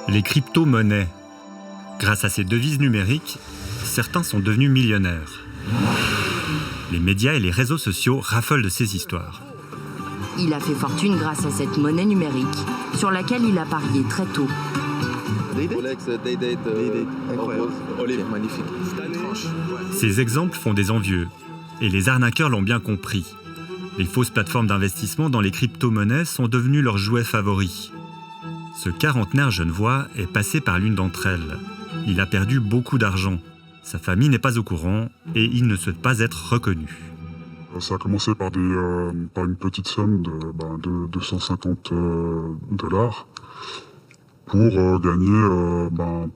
Les crypto-monnaies. Grâce à ces devises numériques, certains sont devenus millionnaires. Les médias et les réseaux sociaux raffolent de ces histoires. Il a fait fortune grâce à cette monnaie numérique, sur laquelle il a parié très tôt. Magnifique. Ces exemples font des envieux, et les arnaqueurs l'ont bien compris. Les fausses plateformes d'investissement dans les crypto-monnaies sont devenues leurs jouets favoris. Ce quarantenaire genevois est passé par l'une d'entre elles. Il a perdu beaucoup d'argent. Sa famille n'est pas au courant et il ne souhaite pas être reconnu. Ça a commencé par une petite somme de 250 $ pour gagner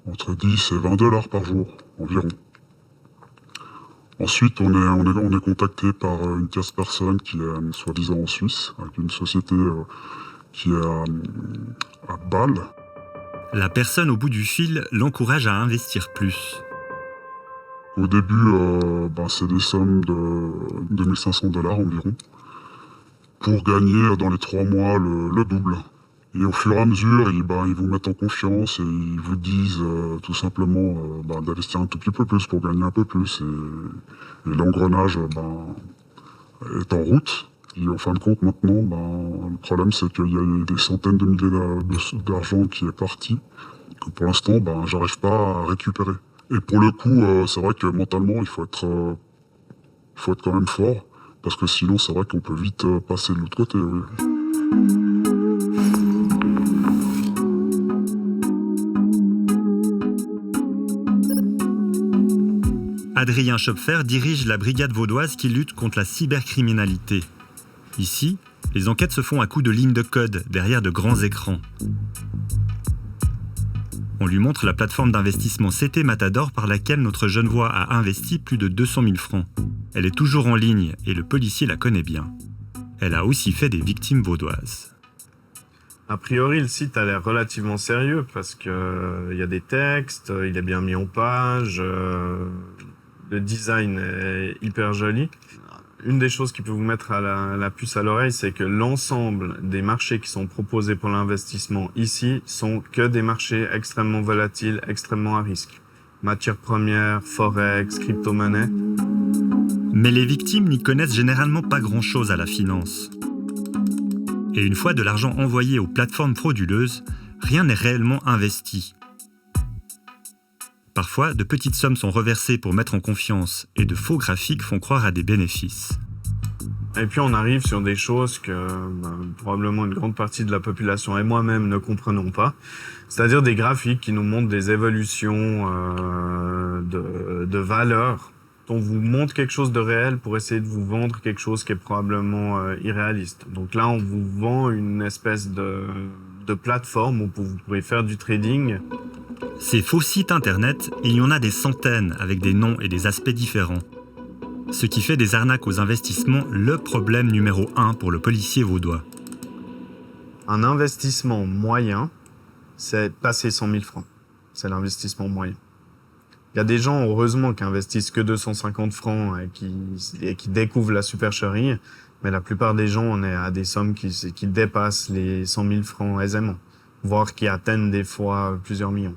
entre 10 et 20 $ par jour environ. Ensuite, on est contacté par une tierce personne qui est soi-disant en Suisse, avec une société qui est à Bâle. La personne au bout du fil l'encourage à investir plus. Au début, c'est des sommes de 2500 $ environ, pour gagner dans les 3 mois le double. Et au fur et à mesure, ils vous mettent en confiance et ils vous disent tout simplement d'investir un tout petit peu plus pour gagner un peu plus. Et l'engrenage est en route. Et en fin de compte, maintenant, le problème, c'est qu'il y a des centaines de milliers d'argent qui est parti, que pour l'instant, j'arrive pas à récupérer. Et pour le coup, c'est vrai que mentalement, il faut être quand même fort, parce que sinon, c'est vrai qu'on peut vite passer de l'autre côté. Oui. Adrien Schopfer dirige la brigade vaudoise qui lutte contre la cybercriminalité. Ici, les enquêtes se font à coups de lignes de code derrière de grands écrans. On lui montre la plateforme d'investissement CT Matador par laquelle notre Genevois a investi plus de 200 000 francs. Elle est toujours en ligne et le policier la connaît bien. Elle a aussi fait des victimes vaudoises. A priori, le site a l'air relativement sérieux parce que y a des textes, il est bien mis en page, le design est hyper joli. Une des choses qui peut vous mettre à la puce à l'oreille, c'est que l'ensemble des marchés qui sont proposés pour l'investissement ici sont que des marchés extrêmement volatiles, extrêmement à risque. Matières premières, forex, crypto-monnaie. Mais les victimes n'y connaissent généralement pas grand-chose à la finance. Et une fois de l'argent envoyé aux plateformes frauduleuses, rien n'est réellement investi. Parfois, de petites sommes sont reversées pour mettre en confiance et de faux graphiques font croire à des bénéfices. Et puis on arrive sur des choses que probablement une grande partie de la population et moi-même ne comprenons pas. C'est-à-dire des graphiques qui nous montrent des évolutions de valeurs. On vous montre quelque chose de réel pour essayer de vous vendre quelque chose qui est probablement irréaliste. Donc là, on vous vend une espèce de plateforme où vous pourrez faire du trading. Ces faux sites internet, il y en a des centaines avec des noms et des aspects différents. Ce qui fait des arnaques aux investissements le problème numéro 1 pour le policier vaudois. Un investissement moyen, c'est passer 100 000 francs. C'est l'investissement moyen. Il y a des gens, heureusement, qui investissent que 250 francs et qui découvrent la supercherie, mais la plupart des gens, on est à des sommes qui dépassent les 100 000 francs aisément, voire qui atteignent des fois plusieurs millions.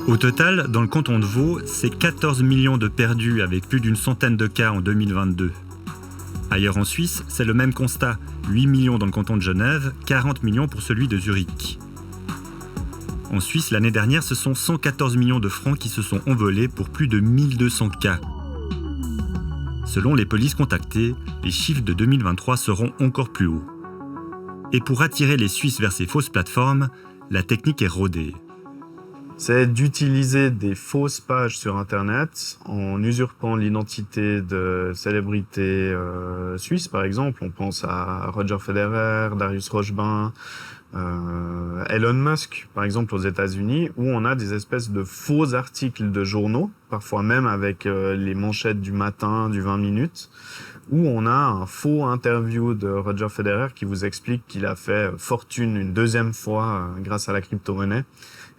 Au total, dans le canton de Vaud, c'est 14 millions de perdus avec plus d'une centaine de cas en 2022. Ailleurs en Suisse, c'est le même constat, 8 millions dans le canton de Genève, 40 millions pour celui de Zurich. En Suisse, l'année dernière, ce sont 114 millions de francs qui se sont envolés pour plus de 1200 cas. Selon les polices contactées, les chiffres de 2023 seront encore plus hauts. Et pour attirer les Suisses vers ces fausses plateformes, la technique est rodée. C'est d'utiliser des fausses pages sur Internet en usurpant l'identité de célébrités suisses, par exemple. On pense à Roger Federer, Darius Rochebin, Elon Musk, par exemple, aux États-Unis, où on a des espèces de faux articles de journaux, parfois même avec les manchettes du matin, du 20 minutes, où on a un faux interview de Roger Federer qui vous explique qu'il a fait fortune une deuxième fois grâce à la crypto-monnaie,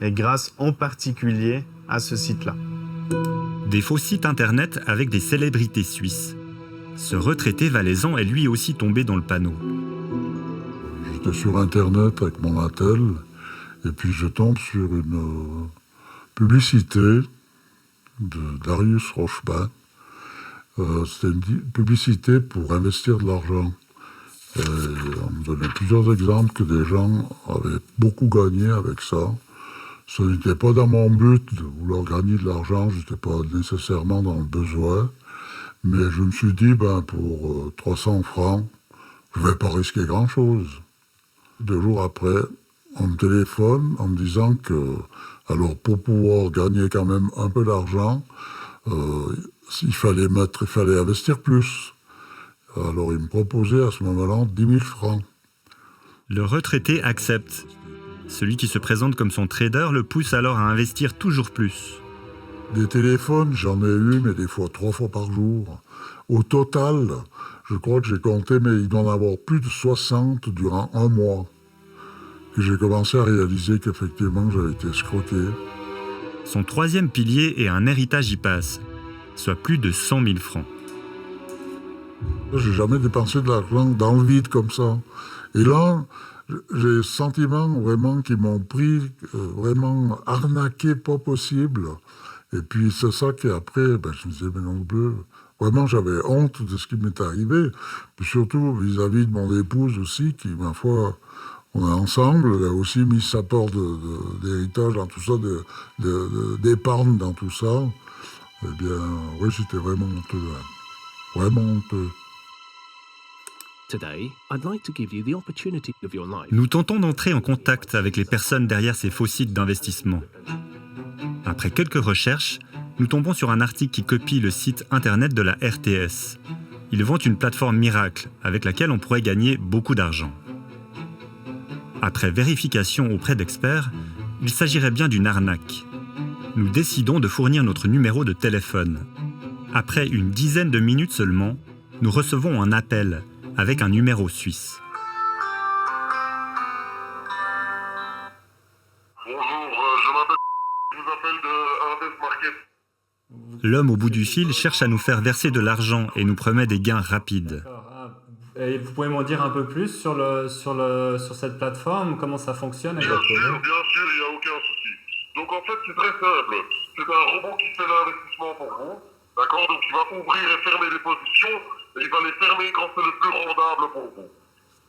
et grâce en particulier à ce site-là. Des faux sites internet avec des célébrités suisses. Ce retraité valaisan est lui aussi tombé dans le panneau. J'étais sur Internet avec mon attel Et puis je tombe sur une publicité de Darius Rochman. C'était une publicité pour investir de l'argent. Et on me donnait plusieurs exemples que des gens avaient beaucoup gagné avec ça. Ce n'était pas dans mon but de vouloir gagner de l'argent, je n'étais pas nécessairement dans le besoin. Mais je me suis dit, pour 300 francs, je ne vais pas risquer grand-chose. 2 jours après, on me téléphone en me disant que, alors pour pouvoir gagner quand même un peu d'argent, il fallait investir plus. Alors il me proposait à ce moment-là 10 000 francs. Le retraité accepte. Celui qui se présente comme son trader le pousse alors à investir toujours plus. Des téléphones, j'en ai eu, mais des fois 3 fois par jour. Au total, je crois que j'ai compté, mais il doit en avoir plus de 60 durant 1 mois. Que j'ai commencé à réaliser qu'effectivement, j'avais été escroqué. Son 3e pilier est un héritage y passe, soit plus de 100 000 francs. J'ai jamais dépensé de l'argent dans le vide comme ça. Et là, j'ai le sentiment vraiment qu'ils m'ont pris, vraiment arnaqué, pas possible. Et puis c'est ça qu'après, je me disais, mais non bleu. Vraiment, j'avais honte de ce qui m'est arrivé. Puis surtout vis-à-vis de mon épouse aussi, qui, ma foi, on est ensemble, elle a aussi mis sa part d'héritage dans tout ça, d'épargne dans tout ça. Eh bien, oui, j'étais vraiment honteux. Vraiment honteux. Nous tentons d'entrer en contact avec les personnes derrière ces faux sites d'investissement. Après quelques recherches, nous tombons sur un article qui copie le site internet de la RTS. Il vante une plateforme miracle avec laquelle on pourrait gagner beaucoup d'argent. Après vérification auprès d'experts, il s'agirait bien d'une arnaque. Nous décidons de fournir notre numéro de téléphone. Après une dizaine de minutes seulement, nous recevons un appel avec un numéro suisse. Bonjour, je m'appelle, je vous appelle de Invest Market. L'homme au bout du fil cherche à nous faire verser de l'argent et nous promet des gains rapides. Et vous pouvez m'en dire un peu plus sur cette plateforme, comment ça fonctionne exactement? Bien sûr, il n'y a aucun souci. Donc en fait, c'est très simple. C'est un robot qui fait l'investissement pour vous. D'accord? Donc il va ouvrir et fermer les positions et il va les fermer quand c'est le plus rendable pour vous.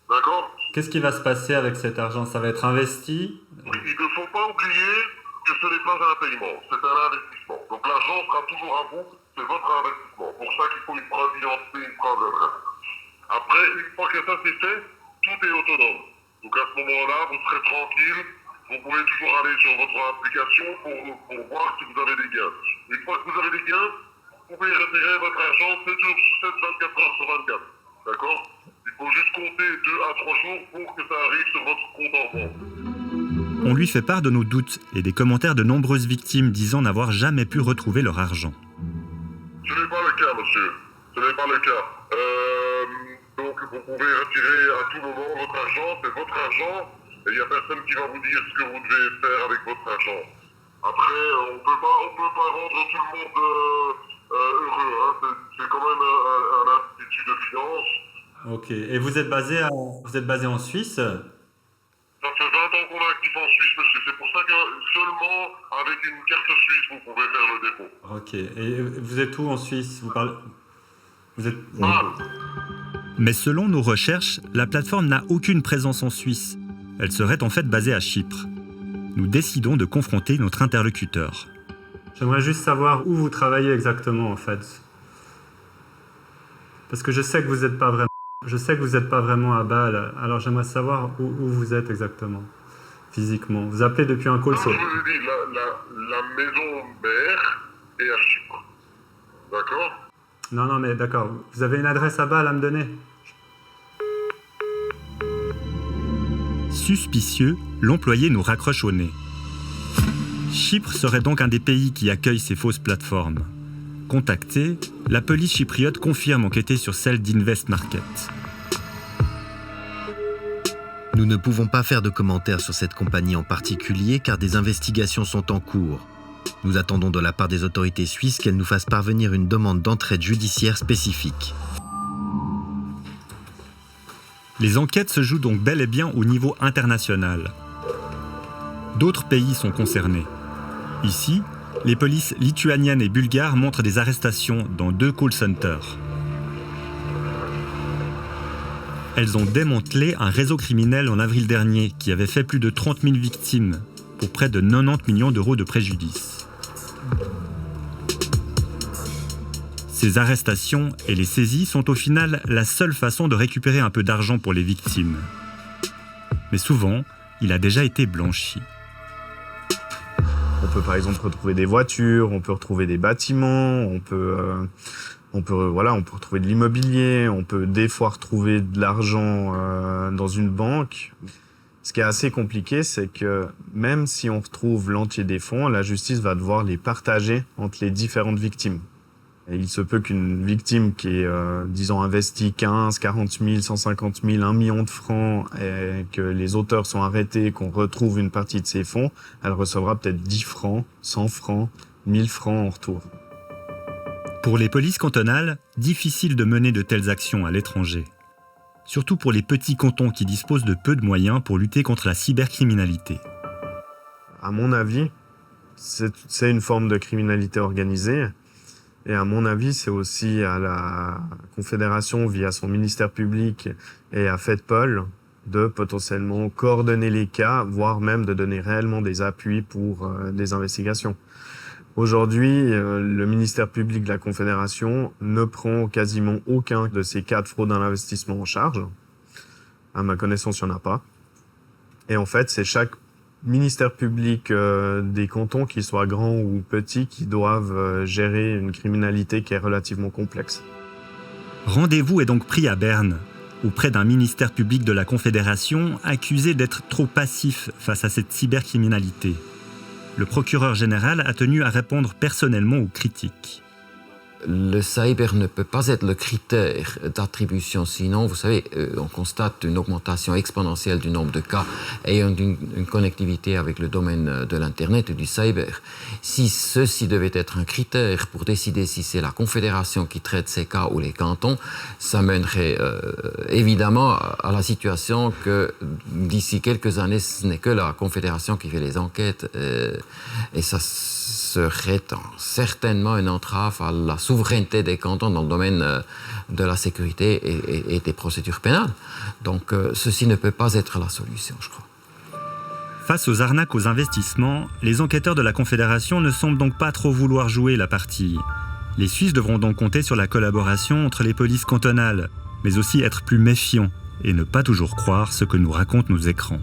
D'accord? Qu'est-ce qui va se passer avec cet argent? Ça va être investi? Oui, il ne faut pas oublier que ce n'est pas un paiement, c'est un investissement. Donc l'argent sera toujours à vous, c'est votre investissement. Pour ça qu'il faut une preuve d'identité, une preuve d'adresse. Après, une fois que ça c'est fait, tout est autonome. Donc à ce moment-là, vous serez tranquille. Vous pouvez toujours aller sur votre application pour voir si vous avez des gains. Une fois que vous avez des gains, vous pouvez retirer votre argent 7 jours sur 7, 24 heures sur 24. D'accord? Il faut juste compter 2 à 3 jours pour que ça arrive sur votre compte en banque. On lui fait part de nos doutes et des commentaires de nombreuses victimes disant n'avoir jamais pu retrouver leur argent. Ce n'est pas le cas, monsieur. Ce n'est pas le cas. Donc vous pouvez retirer à tout moment votre argent, c'est votre argent, et il n'y a personne qui va vous dire ce que vous devez faire avec votre argent. Après, on peut pas rendre tout le monde heureux. Hein. C'est quand même un institut de finance. Ok. Et vous êtes basé en Suisse? Ça fait 20 ans qu'on est actif en Suisse, monsieur. C'est pour ça que seulement avec une carte suisse, vous pouvez faire le dépôt. Ok. Et vous êtes où en Suisse? Vous êtes... Mais selon nos recherches, la plateforme n'a aucune présence en Suisse. Elle serait en fait basée à Chypre. Nous décidons de confronter notre interlocuteur. J'aimerais juste savoir où vous travaillez exactement, en fait. Parce que je sais que vous n'êtes pas vraiment à Bâle, alors j'aimerais savoir où vous êtes exactement, physiquement. Vous appelez depuis un call center. Je vous ai dit, la maison mère est à Chypre. D'accord? Non, mais d'accord. Vous avez une adresse à Bâle à me donner? Suspicieux, l'employé nous raccroche au nez. Chypre serait donc un des pays qui accueille ces fausses plateformes. Contactée, la police chypriote confirme enquêter sur celle d'Invest Market. Nous ne pouvons pas faire de commentaires sur cette compagnie en particulier car des investigations sont en cours. Nous attendons de la part des autorités suisses qu'elles nous fassent parvenir une demande d'entraide judiciaire spécifique. Les enquêtes se jouent donc bel et bien au niveau international. D'autres pays sont concernés. Ici, les polices lituaniennes et bulgares montrent des arrestations dans 2 call centers. Elles ont démantelé un réseau criminel en avril dernier qui avait fait plus de 30 000 victimes pour près de 90 millions d'euros de préjudice. Ces arrestations et les saisies sont au final la seule façon de récupérer un peu d'argent pour les victimes. Mais souvent, il a déjà été blanchi. On peut par exemple retrouver des voitures, on peut retrouver des bâtiments, on peut retrouver de l'immobilier, on peut des fois retrouver de l'argent dans une banque. Ce qui est assez compliqué, c'est que même si on retrouve l'entier des fonds, la justice va devoir les partager entre les différentes victimes. Et il se peut qu'une victime qui est, investi 15, 40 000, 150 000, 1 million de francs et que les auteurs sont arrêtés, qu'on retrouve une partie de ces fonds, elle recevra peut-être 10 francs, 100 francs, 1000 francs en retour. Pour les polices cantonales, difficile de mener de telles actions à l'étranger. Surtout pour les petits cantons qui disposent de peu de moyens pour lutter contre la cybercriminalité. À mon avis, c'est une forme de criminalité organisée. Et à mon avis, c'est aussi à la Confédération, via son ministère public et à FedPol, de potentiellement coordonner les cas, voire même de donner réellement des appuis pour des investigations. Aujourd'hui, le ministère public de la Confédération ne prend quasiment aucun de ces cas de fraude à l'investissement en charge. À ma connaissance, il n'y en a pas. Et en fait, c'est chaque ministère public des cantons, qu'ils soient grands ou petits, qui doivent gérer une criminalité qui est relativement complexe. Rendez-vous est donc pris à Berne, auprès d'un ministère public de la Confédération accusé d'être trop passif face à cette cybercriminalité. Le procureur général a tenu à répondre personnellement aux critiques. Le cyber ne peut pas être le critère d'attribution, sinon, vous savez, on constate une augmentation exponentielle du nombre de cas ayant une connectivité avec le domaine de l'Internet et du cyber. Si ceci devait être un critère pour décider si c'est la Confédération qui traite ces cas ou les cantons, ça mènerait évidemment à la situation que d'ici quelques années, ce n'est que la Confédération qui fait les enquêtes et ça serait certainement une entrave à la souveraineté des cantons dans le domaine de la sécurité et des procédures pénales. Donc ceci ne peut pas être la solution, je crois. Face aux arnaques aux investissements, les enquêteurs de la Confédération ne semblent donc pas trop vouloir jouer la partie. Les Suisses devront donc compter sur la collaboration entre les polices cantonales, mais aussi être plus méfiants et ne pas toujours croire ce que nous racontent nos écrans.